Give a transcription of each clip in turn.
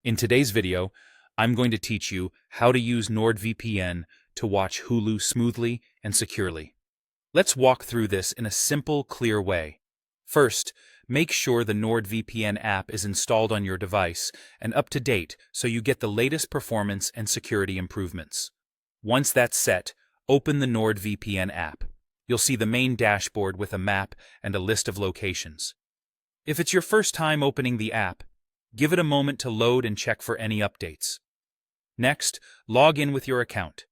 In today's video, I'm going to teach you how to use NordVPN to watch Hulu smoothly and securely. Let's walk through this in a simple, clear way. First, make sure the NordVPN app is installed on your device and up to date so you get the latest performance and security improvements. Once that's set, open the NordVPN app. You'll see the main dashboard with a map and a list of locations. If it's your first time opening the app, give it a moment to load and check for any updates. Next, log in with your account.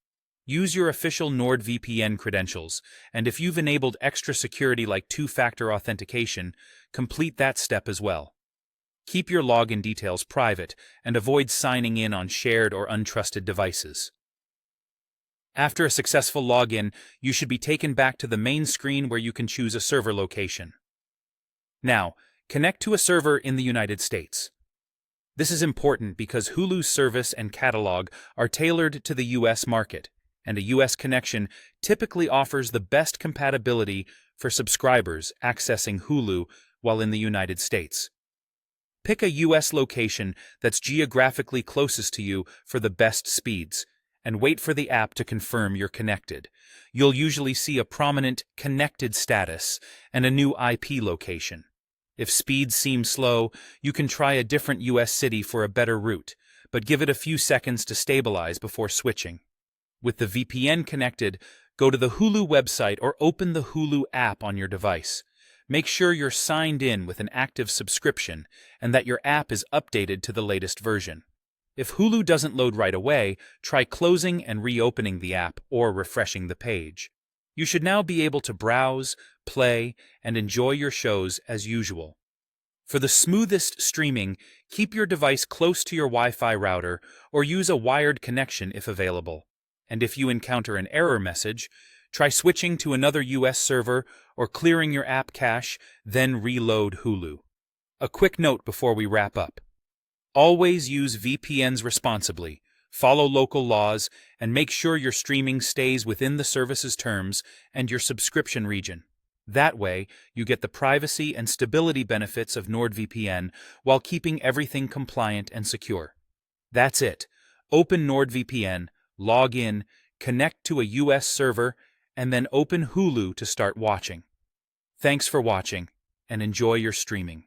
Use your official NordVPN credentials, and if you've enabled extra security like two-factor authentication, complete that step as well. Keep your login details private and avoid signing in on shared or untrusted devices. After a successful login, you should be taken back to the main screen where you can choose a server location. Now, connect to a server in the United States. This is important because Hulu's service and catalog are tailored to the U.S. market, and a U.S. connection typically offers the best compatibility for subscribers accessing Hulu while in the United States. Pick a U.S. location that's geographically closest to you for the best speeds, and wait for the app to confirm you're connected. You'll usually see a prominent Connected status and a new IP location. If speeds seem slow, you can try a different U.S. city for a better route, but give it a few seconds to stabilize before switching. With the VPN connected, go to the Hulu website or open the Hulu app on your device. Make sure you're signed in with an active subscription and that your app is updated to the latest version. If Hulu doesn't load right away, try closing and reopening the app or refreshing the page. You should now be able to browse, play, and enjoy your shows as usual. For the smoothest streaming, keep your device close to your Wi-Fi router or use a wired connection if available. And if you encounter an error message, try switching to another US server or clearing your app cache, then reload Hulu. A quick note before we wrap up. Always use VPNs responsibly, follow local laws, and make sure your streaming stays within the service's terms and your subscription region. That way, you get the privacy and stability benefits of NordVPN while keeping everything compliant and secure. That's it. Open NordVPN, log in, connect to a US server, and then open Hulu to start watching. Thanks for watching, and enjoy your streaming.